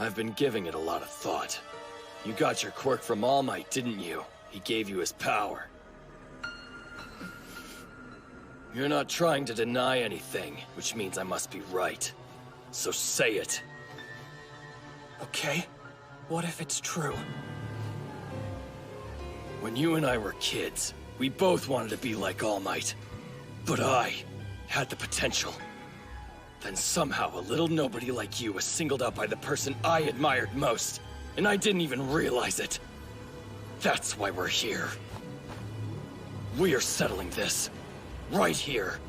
I've been giving it a lot of thought. You got your quirk from All Might, didn't you? He gave you his power. You're not trying to deny anything, which means I must be right. So say it. Okay, what if it's true? When you and I were kids, we both wanted to be like All Might. But I had the potential. Then somehow a little nobody like you was singled out by the person I admired most, and I didn't even realize it. That's why we're here. We are settling this. Right here.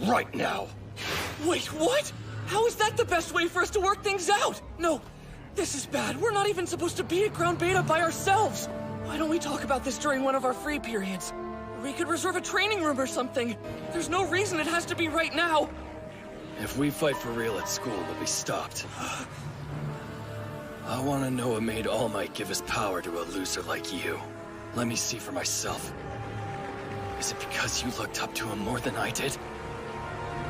Right now. Wait, what? How is that the best way for us to work things out? No, this is bad. We're not even supposed to be at Ground Beta by ourselves. Why don't we talk about this during one of our free periods? We could reserve a training room or something. There's no reason it has to be right now. If we fight for real at school, we'll be stopped. I want to know what made All Might give his power to a loser like you. Let me see for myself. Is it because you looked up to him more than I did?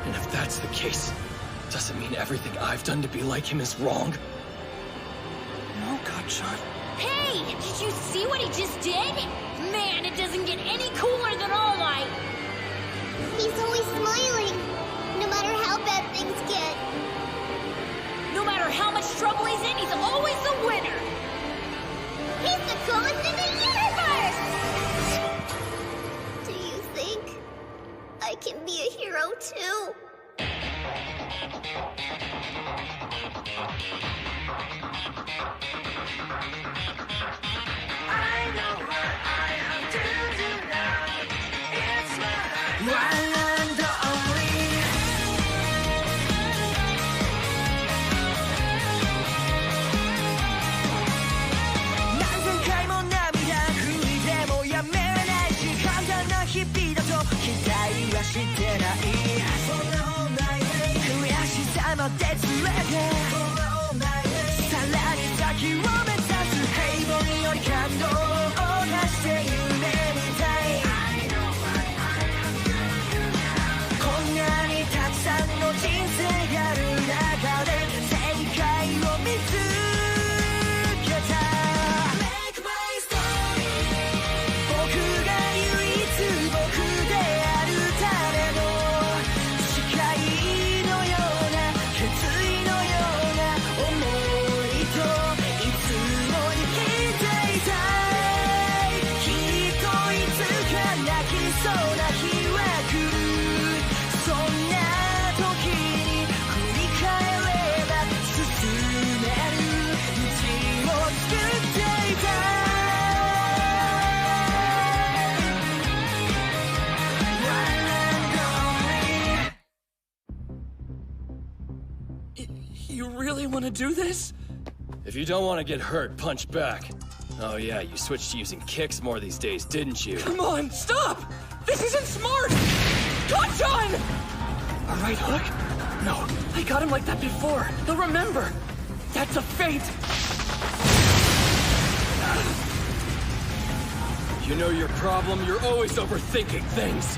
And if that's the case, does it mean everything I've done to be like him is wrong? No, Gachan. Hey! Did you see what he just did? Man, it doesn't get any cooler than All Might! He's always smiling, no matter how bad things get. No matter how much trouble he's in, he's always the winner! He's the coolest in the universe! Do you think I can be a hero too? I know what I have to do now. It's my one and only. 난생回も涙拭いてもやめないし簡単な日々だと期待はしてないそんなall night悔しさまで連れてさらに先を目指す平凡より感動を出して夢みたいこんなにたくさんの人生がある中で正解を見つけた Make my story 僕が唯一僕であるための誓いのような決意のような想いといつも生きていたいきっといつか泣きそうな日は来るそんな時に振り返れば進める道を作っていた You really want to do this? If you don't want to get hurt, punch back. Oh yeah, you switched to using kicks more these days, didn't you? Come on, stop! This isn't smart! Gachan! A right hook? No, I got him like that before. He'll remember. That's a feint. You know your problem? You're always overthinking things.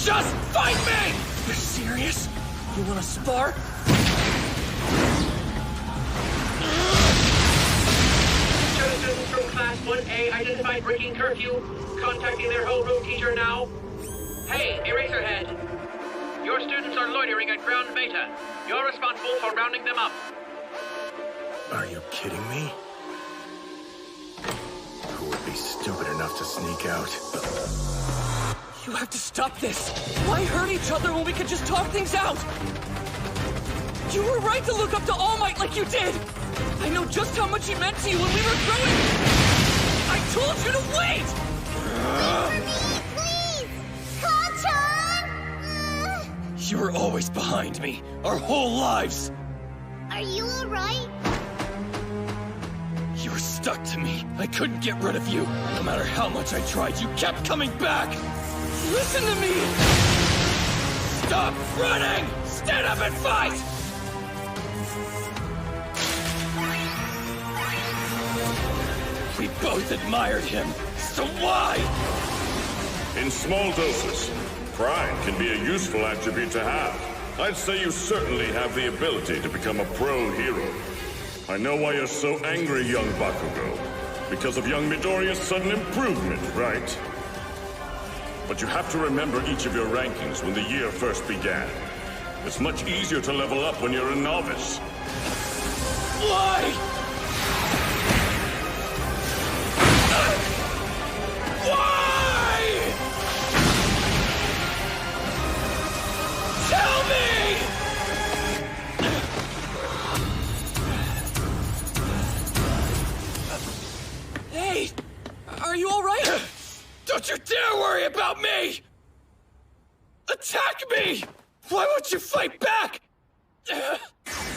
Just fight me! You're serious? You want to spar? Students from Class 1A identified breaking curfew. Contacting their homeroom teacher now. Hey, Eraserhead. Your students are loitering at Ground Beta. You're responsible for rounding them up. Are you kidding me? Who would be stupid enough to sneak out? You have to stop this. Why hurt each other when we could just talk things out? You were right to look up to All Might like you did. I know just how much he meant to you when we were growing. I told you to wait! Wait for me, please! Gachan! You were always behind me, our whole lives. Are you alright? You were stuck to me. I couldn't get rid of you. No matter how much I tried, you kept coming back. Listen to me! Stop running! Stand up and fight! We both admired him, so why? In small doses, pride can be a useful attribute to have. I'd say you certainly have the ability to become a pro hero. I know why you're so angry, young Bakugo. Because of young Midoriya's sudden improvement, right? But you have to remember each of your rankings when the year first began. It's much easier to level up when you're a novice. Why? Why? Tell me! Hey, are you all right? Don't you dare worry about me! Attack me! Why won't you fight back?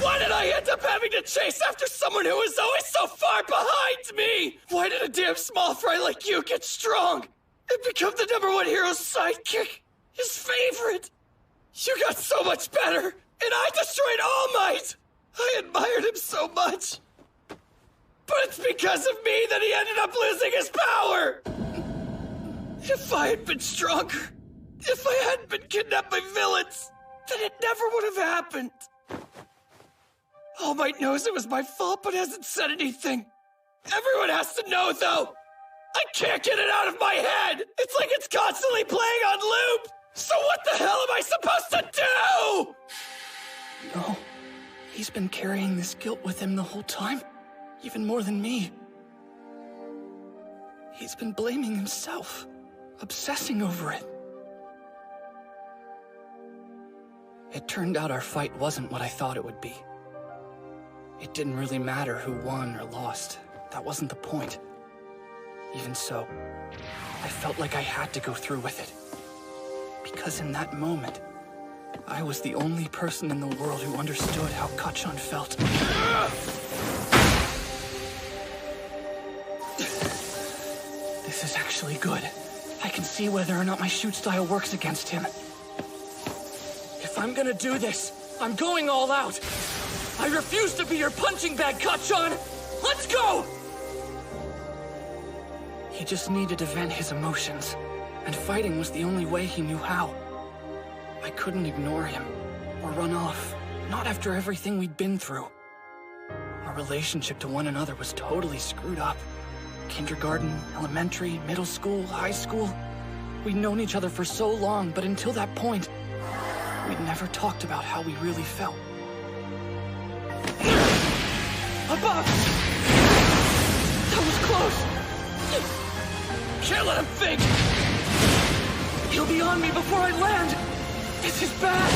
Why did I end up having to chase after someone who was always so far behind me? Why did a damn small fry like you get strong and become the #1 hero's sidekick? His favorite? You got so much better, and I destroyed All Might! I admired him so much. But it's because of me that he ended up losing his power! If I had been stronger, if I hadn't been kidnapped by villains, then it never would have happened. All Might knows it was my fault, but hasn't said anything. Everyone has to know, though. I can't get it out of my head. It's like it's constantly playing on loop. So what the hell am I supposed to do? No, he's been carrying this guilt with him the whole time, even more than me. He's been blaming himself, obsessing over it. It turned out our fight wasn't what I thought it would be. It didn't really matter who won or lost. That wasn't the point. Even so, I felt like I had to go through with it. Because in that moment, I was the only person in the world who understood how Kachan felt. This is actually good. I can see whether or not my shoot style works against him. If I'm gonna do this, I'm going all out. I refuse to be your punching bag, Kachan! Let's go! He just needed to vent his emotions, and fighting was the only way he knew how. I couldn't ignore him, or run off, not after everything we'd been through. Our relationship to one another was totally screwed up. Kindergarten, elementary, middle school, high school. We'd known each other for so long, but until that point, we'd never talked about how we really felt. Above! That was close! Can't let him think! He'll be on me before I land! This is bad!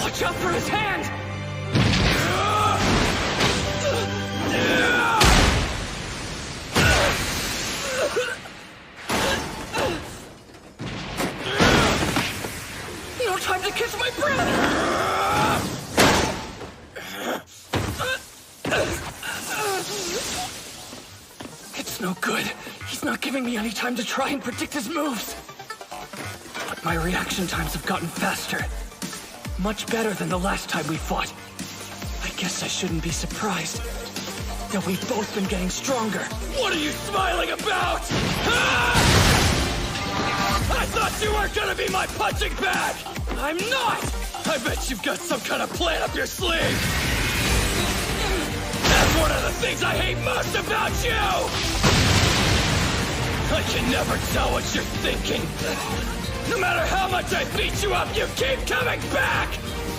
Watch out for his hand! No time to catch my breath! It's no good. He's not giving me any time to try and predict his moves. But my reaction times have gotten faster. Much better than the last time we fought. I guess I shouldn't be surprised that we've both been getting stronger. What are you smiling about? I thought you weren't gonna be my punching bag! I'm not! I bet you've got some kind of plan up your sleeve! That's one of the things I hate most about you! I can never tell what you're thinking. No matter how much I beat you up, you keep coming back!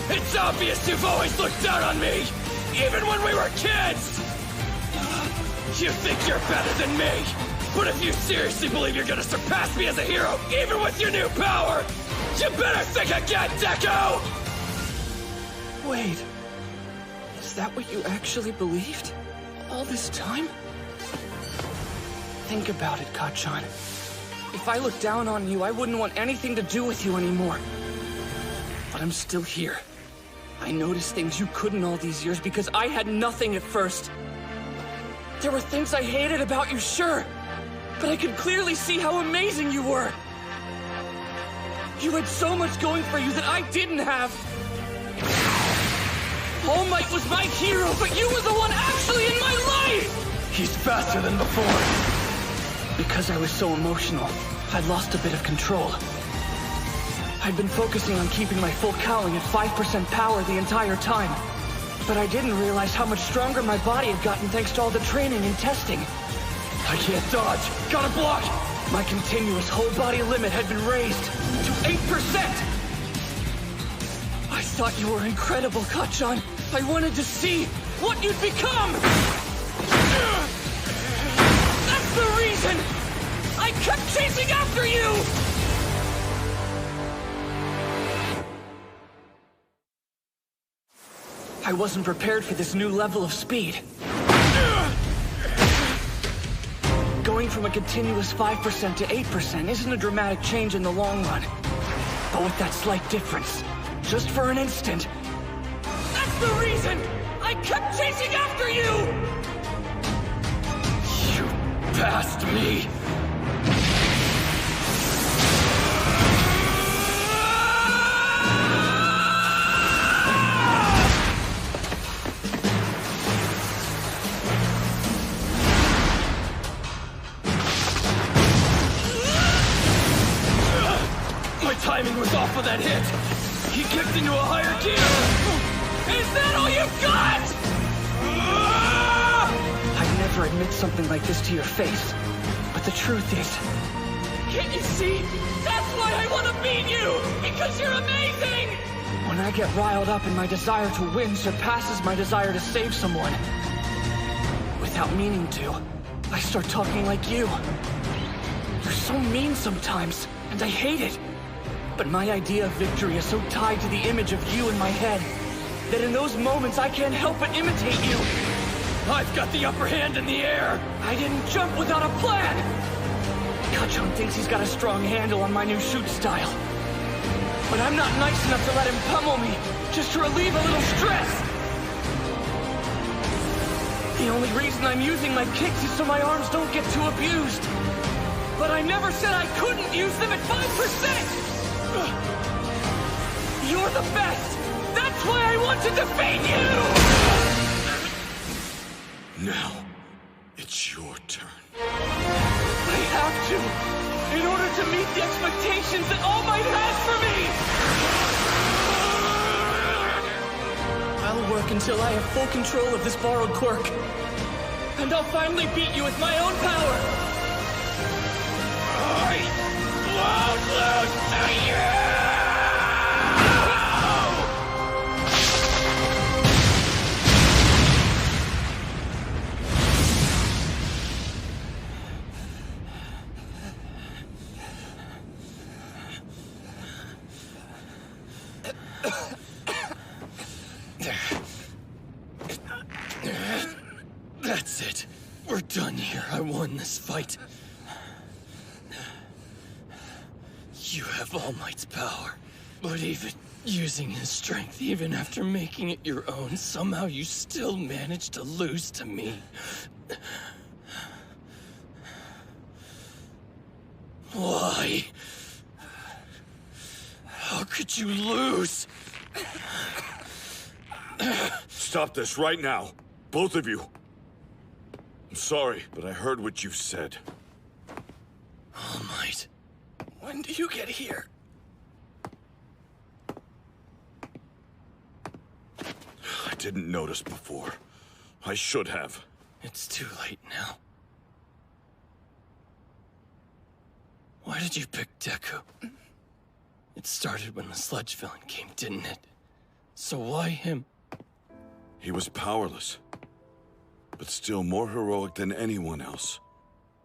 It's obvious you've always looked down on me, even when we were kids! You think you're better than me, but if you seriously believe you're gonna surpass me as a hero, even with your new power, you better think again, Deku! Wait, is that what you actually believed? All this time? Think about it, Kachan. If I looked down on you, I wouldn't want anything to do with you anymore. But I'm still here. I noticed things you couldn't all these years because I had nothing at first. There were things I hated about you, sure, but I could clearly see how amazing you were. You had so much going for you that I didn't have. All Might was my hero, but you were the one actually in my life! He's faster than before. Because I was so emotional, I'd lost a bit of control. I'd been focusing on keeping my full cowling at 5% power the entire time. But I didn't realize how much stronger my body had gotten thanks to all the training and testing. I can't dodge. Gotta block! My continuous whole body limit had been raised to 8%! I thought you were incredible, Kachan. I wanted to see what you'd become! That's the reason! I kept chasing after you! I wasn't prepared for this new level of speed. Going from a continuous 5% to 8% isn't a dramatic change in the long run. But with that slight difference, just for an instant, that's the reason I kept chasing after you! You passed me! Timing was off with that hit. He kicked into a higher gear. Is that all you've got? I'd never admit something like this to your face. But the truth is... Can't you see? That's why I want to beat you! Because you're amazing! When I get riled up and my desire to win surpasses my desire to save someone, without meaning to, I start talking like you. You're so mean sometimes, and I hate it. But my idea of victory is so tied to the image of you in my head that in those moments I can't help but imitate you. I've got the upper hand in the air. I didn't jump without a plan. Kachan thinks he's got a strong handle on my new shoot style. But I'm not nice enough to let him pummel me just to relieve a little stress. The only reason I'm using my kicks is so my arms don't get too abused. But I never said I couldn't use them at 5%! You're the best! That's why I want to defeat you! Now, it's your turn. I have to, in order to meet the expectations that All Might has for me! I'll work until I have full control of this borrowed quirk. And I'll finally beat you with my own power! I won't lose to you! That's it. We're done here. I won this fight. You have All Might's power, but even using his strength, even after making it your own, somehow you still managed to lose to me. Why? How could you lose? Stop this right now. Both of you. I'm sorry, but I heard what you said. All Might, when do you get here? I didn't notice before. I should have. It's too late now. Why did you pick Deku? It started when the sludge villain came, didn't it? So why him? He was powerless, but still more heroic than anyone else.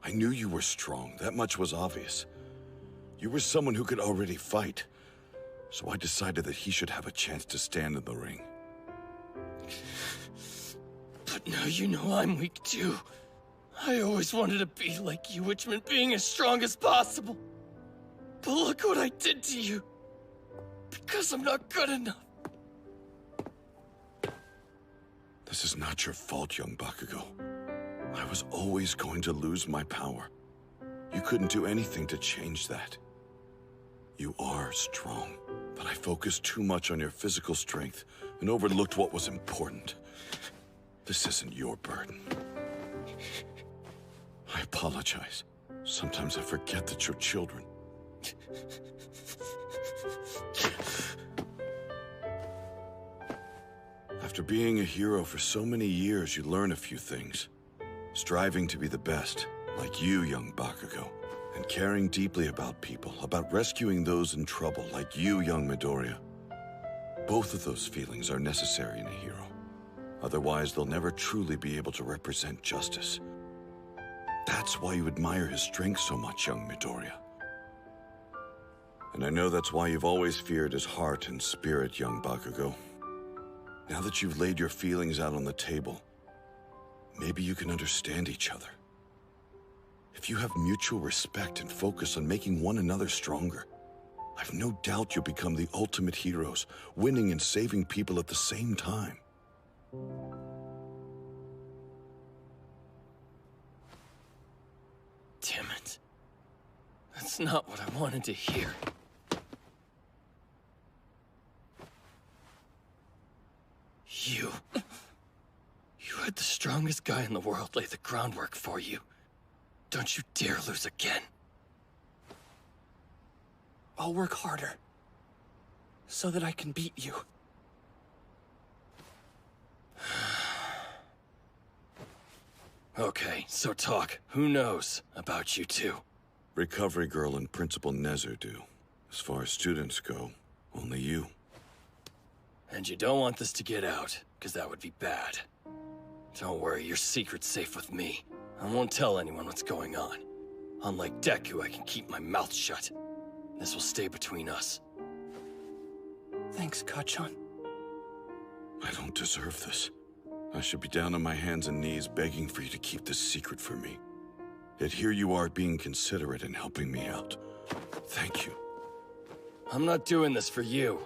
I knew you were strong, that much was obvious. You were someone who could already fight, so I decided that he should have a chance to stand in the ring. But now you know I'm weak too. I always wanted to be like you, which meant being as strong as possible. But look what I did to you. Because I'm not good enough. This is not your fault, young Bakugo. I was always going to lose my power. You couldn't do anything to change that. You are strong, but I focused too much on your physical strength and overlooked what was important. This isn't your burden. I apologize. Sometimes I forget that you're children. After being a hero for so many years, you learn a few things. Striving to be the best, like you, young Bakugo. And caring deeply about people, about rescuing those in trouble, like you, young Midoriya. Both of those feelings are necessary in a hero. Otherwise, they'll never truly be able to represent justice. That's why you admire his strength so much, young Midoriya. And I know that's why you've always feared his heart and spirit, young Bakugo. Now that you've laid your feelings out on the table, maybe you can understand each other. If you have mutual respect and focus on making one another stronger, I've no doubt you'll become the ultimate heroes, winning and saving people at the same time. Damn it. That's not what I wanted to hear. You had the strongest guy in the world lay the groundwork for you. Don't you dare lose again. I'll work harder. So that I can beat you. Okay, so talk. Who knows about you two? Recovery Girl and Principal Nezer do. As far as students go, only you. And you don't want this to get out, because that would be bad. Don't worry, your secret's safe with me. I won't tell anyone what's going on. Unlike Deku, I can keep my mouth shut. This will stay between us. Thanks, Kacchan. I don't deserve this. I should be down on my hands and knees begging for you to keep this secret from me. Yet here you are being considerate and helping me out. Thank you. I'm not doing this for you.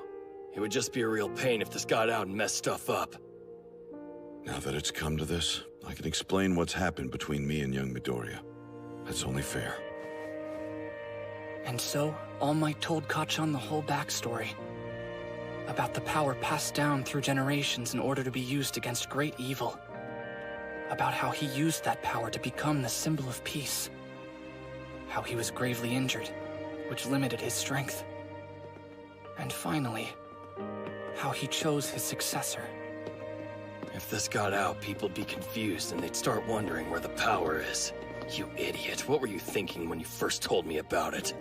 It would just be a real pain if this got out and messed stuff up. Now that it's come to this, I can explain what's happened between me and young Midoriya. That's only fair. And so, All Might told Kacchan the whole backstory. About the power passed down through generations in order to be used against great evil. About how he used that power to become the symbol of peace. How he was gravely injured, which limited his strength. And finally, how he chose his successor. If this got out, people'd be confused and they'd start wondering where the power is. You idiot, what were you thinking when you first told me about it?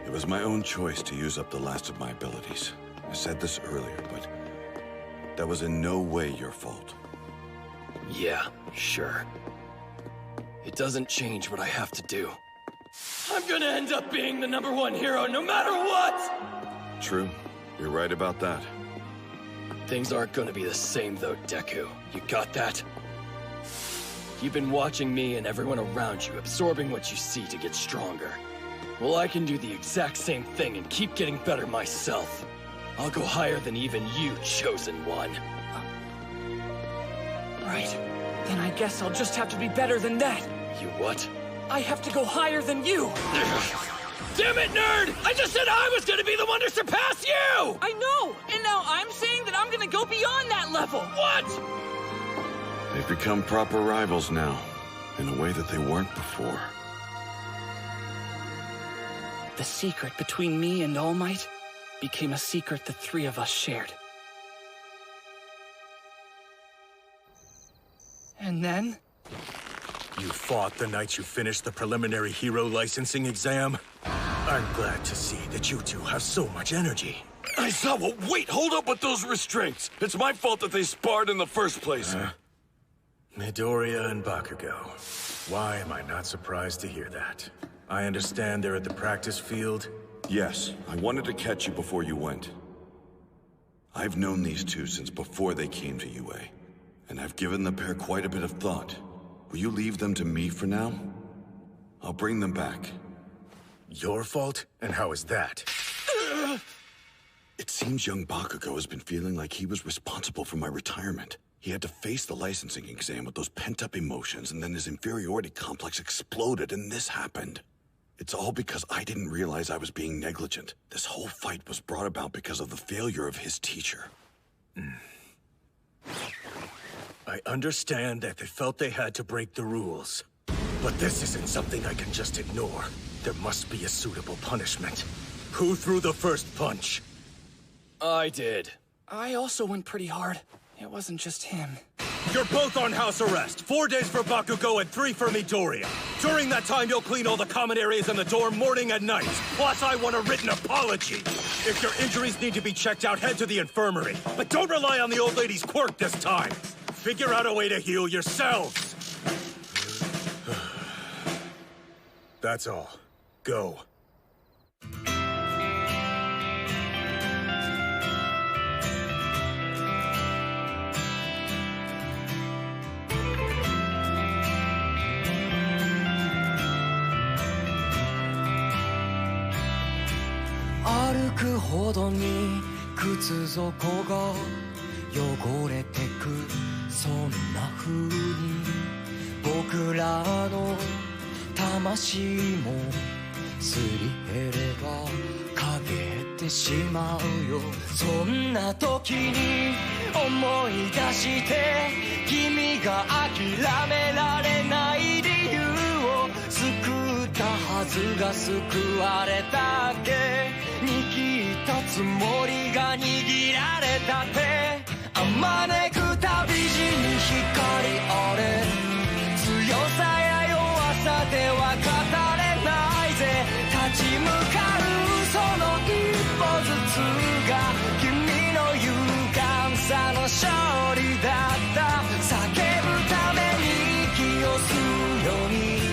It was my own choice to use up the last of my abilities. I said this earlier, but that was in no way your fault. Yeah, sure. It doesn't change what I have to do. I'm gonna end up being the #1 hero no matter what! True. You're right about that. Things aren't gonna be the same though, Deku. You got that? You've been watching me and everyone around you, absorbing what you see to get stronger. Well, I can do the exact same thing and keep getting better myself. I'll go higher than even you, Chosen One. Right. Then I guess I'll just have to be better than that. You what? I have to go higher than you! Damn it, nerd! I just said I was gonna be the one to surpass you! I know! And now I'm saying that I'm gonna go beyond that level! What? They've become proper rivals now, in a way that they weren't before. The secret between me and All Might became a secret the three of us shared. And then? You fought the night you finished the preliminary hero licensing exam? I'm glad to see that you two have so much energy. Aizawa, wait! Hold up with those restraints! It's my fault that they sparred in the first place. Midoriya and Bakugo. Why am I not surprised to hear that? I understand they're at the practice field? Yes, I wanted to catch you before you went. I've known these two since before they came to UA, and I've given the pair quite a bit of thought. Will you leave them to me for now? I'll bring them back. Your fault? And how is that? It seems young Bakugo has been feeling like he was responsible for my retirement. He had to face the licensing exam with those pent-up emotions, and then his inferiority complex exploded, and this happened. It's all because I didn't realize I was being negligent. This whole fight was brought about because of the failure of his teacher. I understand that they felt they had to break the rules. But this isn't something I can just ignore. There must be a suitable punishment. Who threw the first punch? I did. I also went pretty hard. It wasn't just him. You're both on house arrest. 4 days for Bakugo and 3 for Midoriya. During that time, you'll clean all the common areas in the dorm morning and night. Plus, I want a written apology. If your injuries need to be checked out, head to the infirmary. But don't rely on the old lady's quirk this time. Figure out a way to heal yourselves. That's all. Go.歩くほどに靴底が汚れてくそんな風に僕らの魂もすり減れば陰ってしまうよそんな時に思い出して君が諦められない理由を救ったはずが救われたっけ握ったつもりが握られたってあまねく旅路に光あれ強さや弱さでは語れないぜ立ち向かうその一歩ずつが君の勇敢さの勝利だった叫ぶために息を吸うように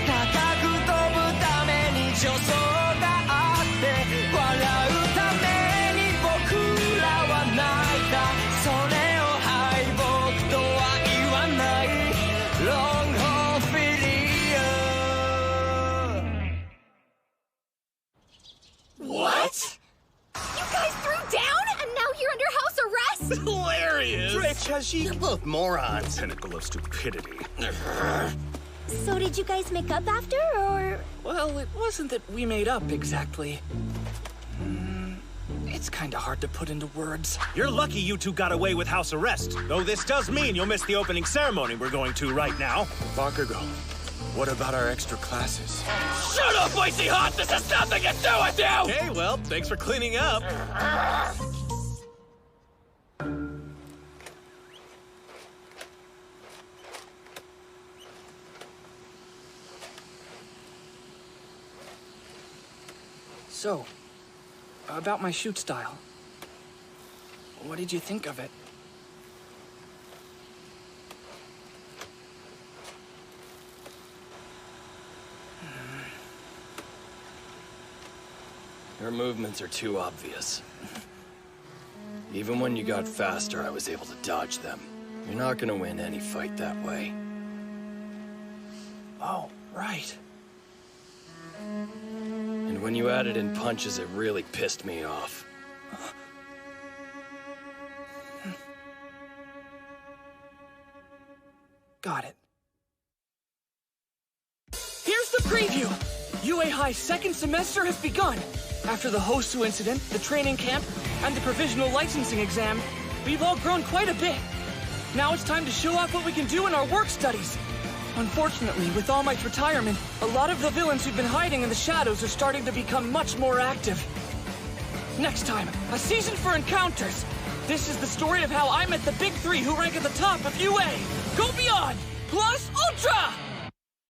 高く飛ぶために助走があって笑うために僕らは泣いたそれを敗北とは言わない Long haul failure What? You guys threw down and now you're under house arrest? Hilarious! Rich, you're both morons. Pinnacle of stupidity. So did you guys make up after, or...? Well, it wasn't that we made up exactly. It's kinda hard to put into words. You're lucky you two got away with house arrest, though this does mean you'll miss the opening ceremony we're going to right now. Bakugo, what about our extra classes? Shut up, Icy Hot! This has nothing to do with you! Okay, well, thanks for cleaning up. So, about my shoot style. What did you think of it? Your movements are too obvious. Even when you got faster, I was able to dodge them. You're not gonna win any fight that way. Oh, right. And when you added in punches, it really pissed me off. Got it. Here's the preview! UA High's second semester has begun. After the Hosu incident, the training camp, and the provisional licensing exam, we've all grown quite a bit. Now it's time to show off what we can do in our work studies. Unfortunately, with All Might's retirement, a lot of the villains who've been hiding in the shadows are starting to become much more active. Next time, a season for encounters. This is the story of how I met the big three who rank at the top of UA. Go Beyond! Plus Ultra!